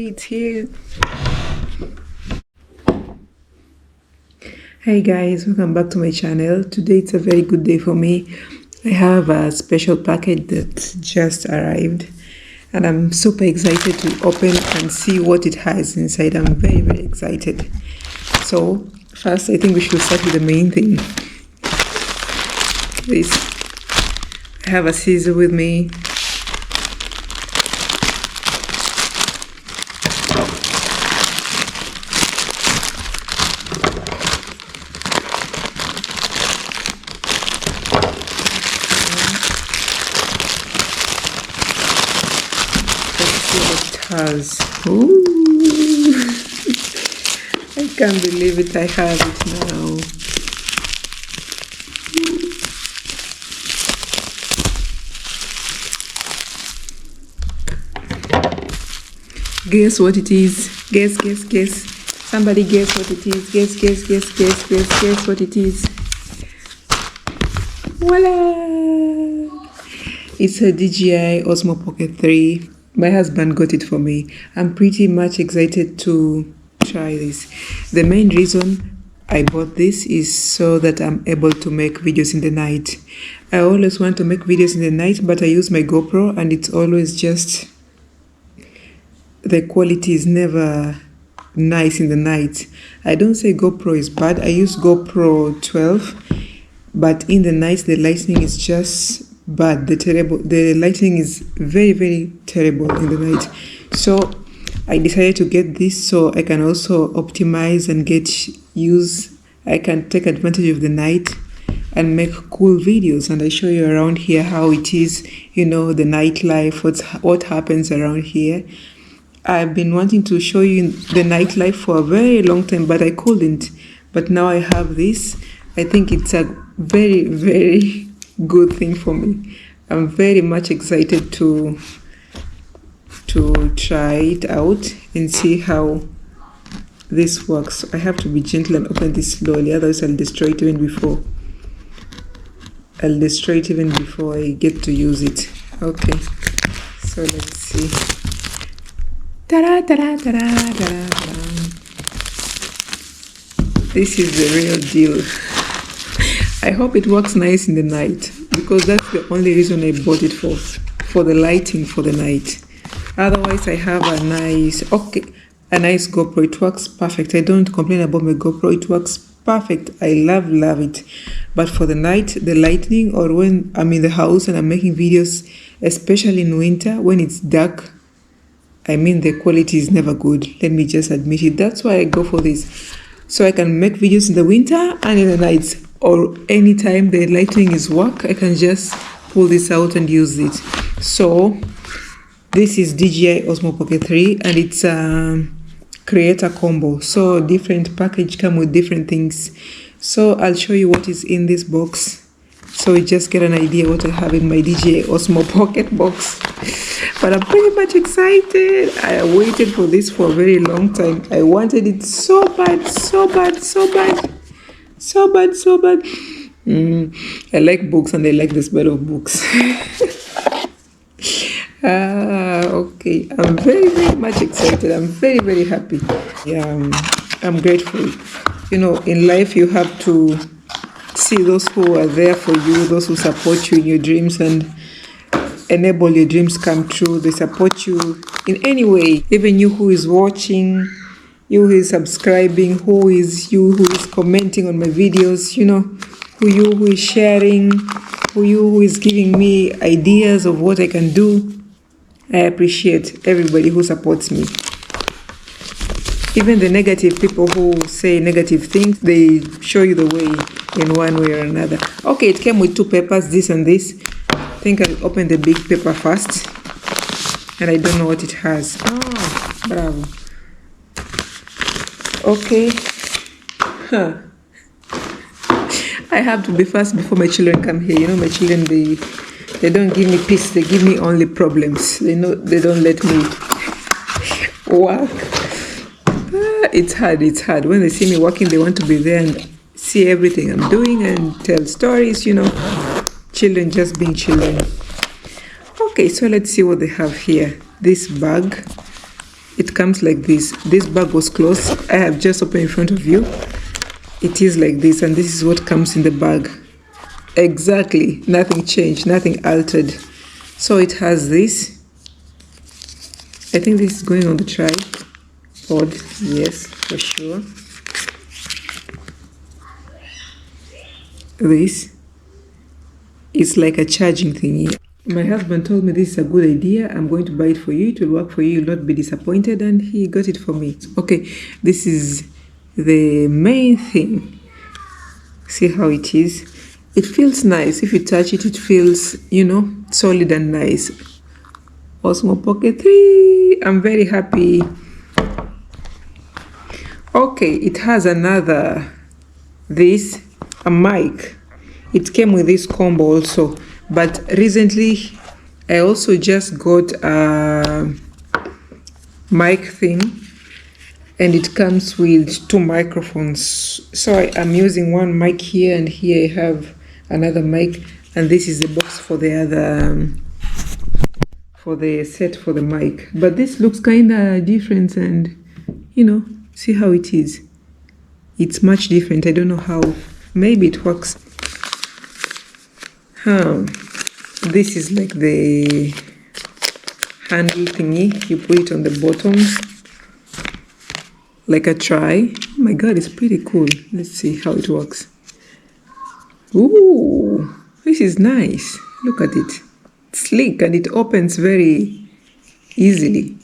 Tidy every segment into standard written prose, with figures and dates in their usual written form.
it's here. Hey guys, welcome back to my channel. Today it's a very good day for me. I have a special package that just arrived and I'm super excited to open and see what it has inside. I'm very excited. So first I think we should start with the main thing. This, I have a scissor with me. Has. Ooh. I can't believe it, I have it now. Guess what it is? Guess. Somebody guess what it is. Guess what it is. Voila! It's a DJI Osmo Pocket 3. My husband got it for me. I'm pretty much excited to try this. The main reason I bought this is so that I'm able to make videos in the night. I always want to make videos in the night, but I use my GoPro and it's always just, the quality is never nice in the night. I don't say GoPro is bad. I use GoPro 12, but in the night the lighting is just bad. The lighting is very terrible in the night. So I decided to get this so I can also optimize and I can take advantage of the night and make cool videos. And I show you around here how it is, the nightlife, what happens around here. I've been wanting to show you the nightlife for a very long time, but I couldn't. But now I have this. I think it's a very good thing for me. I'm very much excited to try it out and see how this works. I have to be gentle and open this slowly, otherwise I'll destroy it even before I get to use it. Okay, so let's see. Ta-da, ta-da, ta-da, ta-da, ta-da. This is the real deal. I hope it works nice in the night, because that's the only reason I bought it for the lighting for the night. Otherwise I have a nice GoPro. It works perfect. I don't complain about my GoPro. It works perfect. I love it. But for the night, the lighting, or when I'm in the house and I'm making videos, especially in winter when it's dark, the quality is never good. Let me just admit it. That's why I go for this. So I can make videos in the winter and in the nights, or anytime the lighting is work, I can just pull this out and use it. So this is DJI Osmo Pocket 3 and it's a creator combo. So different package come with different things. So I'll show you what is in this box, so you just get an idea what I have in my DJI Osmo Pocket box. But I'm pretty much excited. I waited for this for a very long time. I wanted it so bad. I like books and I like the smell of books. Okay, I'm very much excited. I'm very happy. Yeah, I'm grateful. In life you have to see those who are there for you, those who support you in your dreams and enable your dreams come true. They support you in any way, even you who is watching, you who is subscribing, who is commenting on my videos, who is sharing, who is giving me ideas of what I can do. I appreciate everybody who supports me. Even the negative people who say negative things, they show you the way in one way or another. Okay, it came with 2 papers, this and this. I think I'll open the big paper first, and I don't know what it has. Oh, bravo. Okay. I have to be fast before my children come here. My children, they don't give me peace. They give me only problems. They don't let me work. It's hard. When they see me working, they want to be there and see everything I'm doing and tell stories, Children just being children. Okay, so let's see what they have here. This bag it comes like this. This bag was closed. I have just opened in front of you. It is like this, and this is what comes in the bag. Exactly, nothing changed, nothing altered. So it has this. I think this is going on the tripod. Yes, for sure. This is like a charging thingy. My husband told me this is a good idea. I'm going to buy it for you. It will work for you. You'll not be disappointed. And he got it for me. Okay, this is the main thing. See how it is? It feels nice. If you touch it, it feels, solid and nice. Osmo Pocket 3. I'm very happy. Okay, it has a mic. It came with this combo also. But recently, I also just got a mic thing, and it comes with 2 microphones. So I'm using one mic here, and here I have another mic, and this is the box for the other, for the set for the mic. But this looks kind of different, and see how it is. It's much different. I don't know how. Maybe it works. This is like the handle thingy. You put it on the bottom like a try. Oh my god, it's pretty cool. Let's see how it works. Ooh, this is nice. Look at it. It's sleek, and it opens very easily.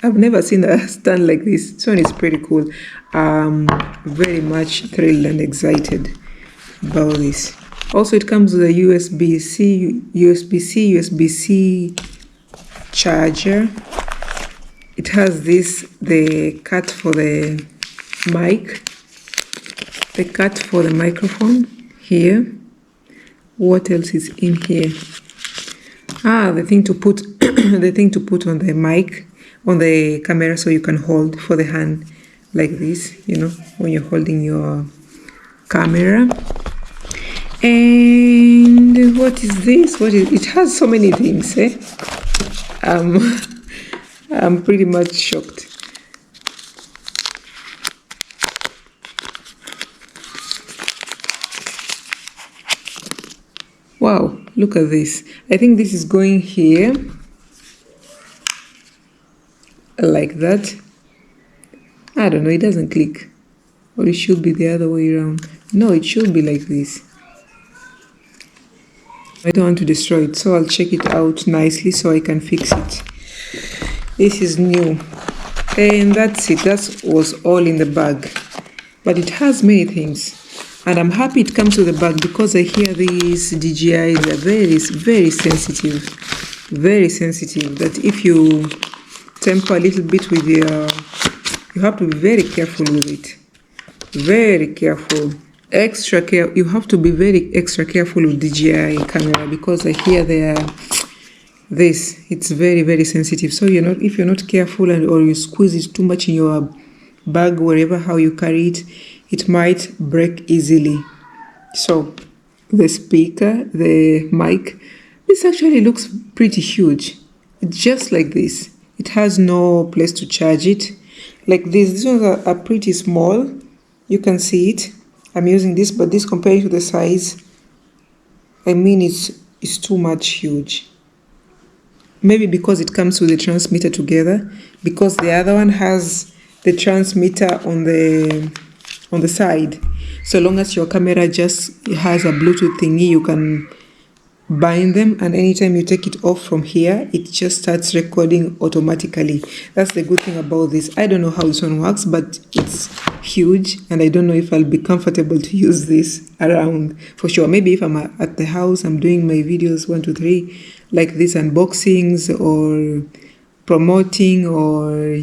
I've never seen a stand like this. This one is pretty cool. Very much thrilled and excited about this. Also, it comes with a USB-C, USB-C charger. It has the cut for the mic, the cut for the microphone here. What else is in here? The thing to put, the thing to put on the mic, on the camera, so you can hold for the hand like this. When you're holding your camera. And what is this? It has so many things, eh? I'm pretty much shocked. Wow, look at this. I think this is going here. Like that. I don't know, it doesn't click. Or it should be the other way around. No, it should be like this. I don't want to destroy it, so I'll check it out nicely so I can fix it. This is new. And that's it. That was all in the bag. But it has many things. And I'm happy it comes with the bag, because I hear these DJIs are very, very sensitive. Very sensitive. That if you temper a little bit with your... You have to be very careful with it. Very careful. Extra care. You have to be very extra careful with DJI camera, because I hear it's very, very sensitive. So if you're not careful, or you squeeze it too much in your bag, wherever how you carry it, it might break easily. So the speaker, the mic, this actually looks pretty huge. It's just like this. It has no place to charge it. Like this. These ones are pretty small. You can see it. I'm using this, but this compared to the size, it's too much huge. Maybe because it comes with the transmitter together, because the other one has the transmitter on the side. So long as your camera just has a Bluetooth thingy, you can bind them, and anytime you take it off from here, it just starts recording automatically. That's the good thing about this. I don't know how this one works, but it's huge, and I don't know if I'll be comfortable to use this around for sure. Maybe if I'm at the house, I'm doing my videos 1, 2, 3 like this, unboxings or promoting, or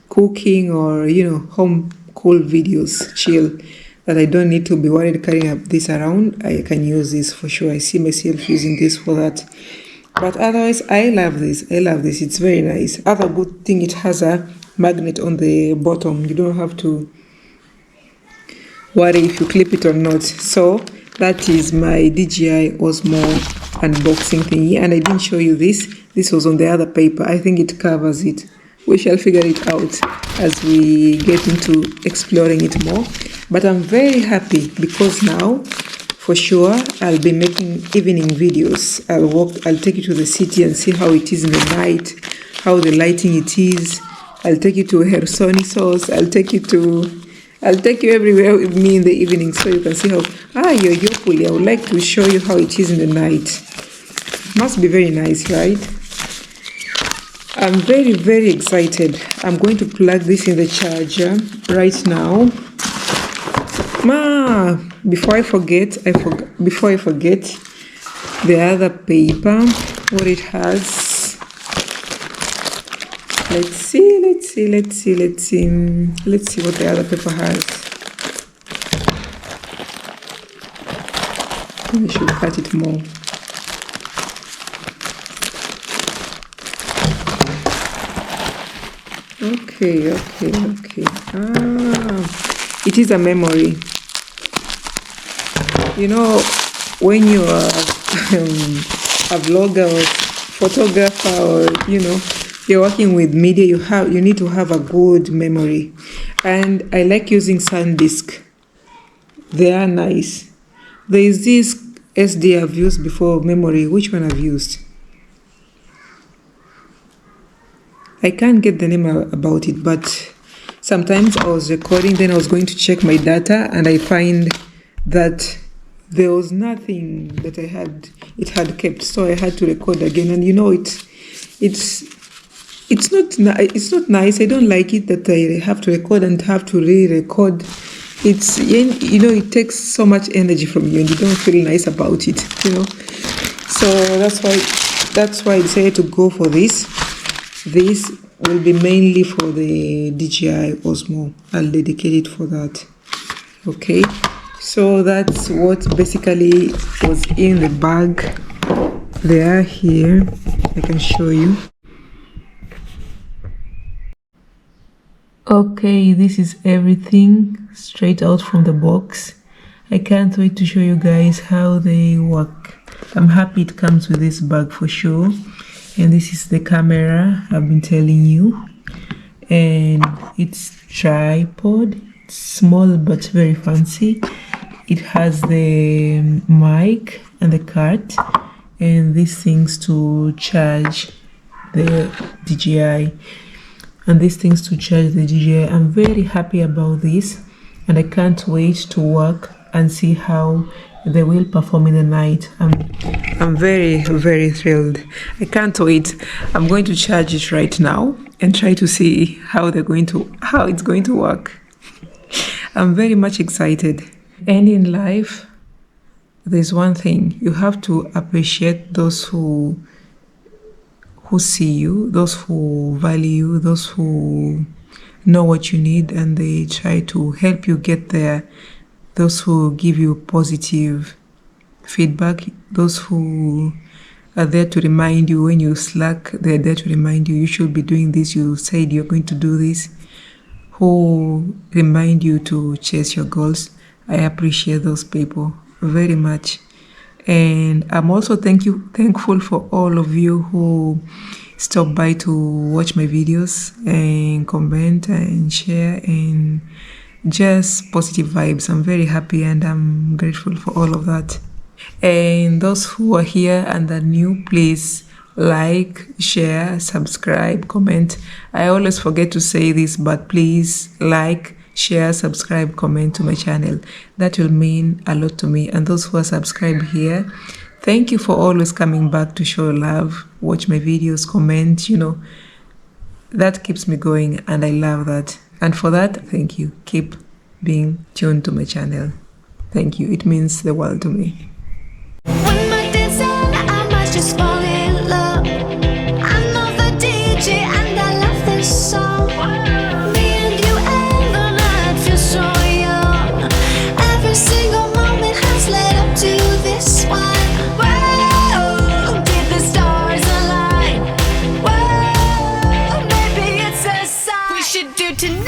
cooking, or home cool videos, chill, that I don't need to be worried carrying up this around. I can use this for sure. I see myself using this for that. But otherwise, I love this. It's very nice. Other good thing, it has a magnet on the bottom. You don't have to worry if you clip it or not. So that is my DJI Osmo unboxing thingy, and I didn't show you this. This was on the other paper. I think it covers it. We shall figure it out as we get into exploring it more. But I'm very happy because now, for sure, I'll be making evening videos. I'll take you to the city and see how it is in the night, how the lighting it is. I'll take you to Hersonisos. I'll take you everywhere with me in the evening so you can see how. Yopuli, I would like to show you how it is in the night. Must be very nice, right? I'm very, very excited. I'm going to plug this in the charger right now. Before I forget, the other paper, what it has. Let's see what the other paper has. We should cut it more. Okay. It is a memory. You know, when you are a vlogger or photographer, or you're working with media, you need to have a good memory. And I like using SanDisk. They are nice. There is this SD I've used before, memory. Which one I've used? I can't get the name about it, but sometimes I was recording, then I was going to check my data, and I find that there was nothing that it had kept, so I had to record again. And it's not nice. I don't like it that I have to record and have to re-record. It takes so much energy from you, and you don't feel nice about it. So that's why I decided to go for this. This will be mainly for the DJI Osmo. I'll dedicate it for that. Okay, so that's what basically was in the bag. They are here. I can show you. Okay, this is everything straight out from the box. I can't wait to show you guys how they work. I'm happy it comes with this bag for sure. And this is the camera I've been telling you. And it's tripod. It's small but very fancy. It has the mic and the cart and these things to charge the DJI. I'm very happy about this, and I can't wait to work and see how they will perform in the night. I'm very, very thrilled. I can't wait. I'm going to charge it right now and try to see how it's going to work. I'm very much excited. And in life, there's one thing: you have to appreciate those who see you, those who value you, those who know what you need and they try to help you get there, those who give you positive feedback, those who are there to remind you when you slack. They're there to remind you should be doing this, you said you're going to do this, who remind you to chase your goals. I appreciate those people very much. And I'm also thankful for all of you who stop by to watch my videos and comment and share and just positive vibes. I'm very happy and I'm grateful for all of that. And those who are here and are new, please like, share, subscribe, comment. I always forget to say this, but please like, share, subscribe, comment to my channel. That will mean a lot to me. And those who are subscribed here, thank you for always coming back to show love, watch my videos, comment. That keeps me going and I love that. And for that, thank you. Keep being tuned to my channel. Thank you. It means the world to me. When my days end, I might just fall in love. I'm not the DJ and I love this song. Me and you and the night feel so young. Every single moment has led up to this one. Whoa, did the stars align? Whoa, maybe it's a sign. We should do tonight.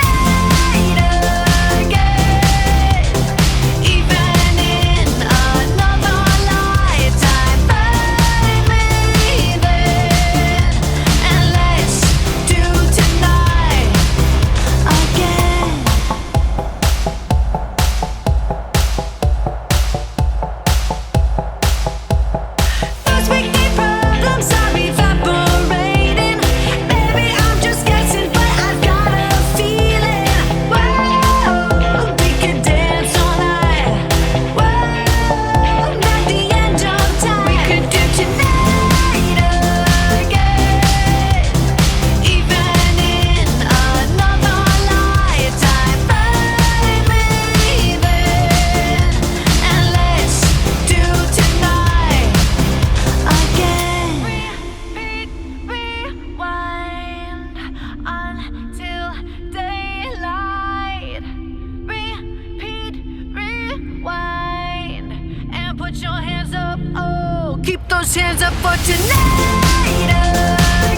those hands up for tonight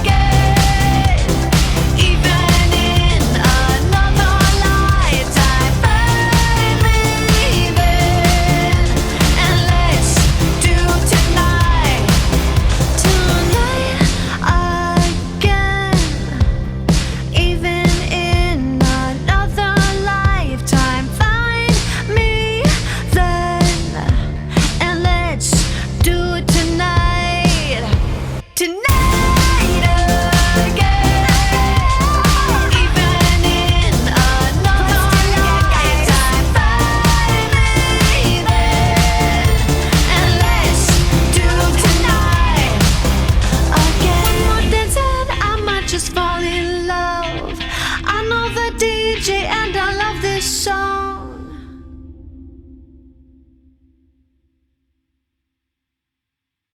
again.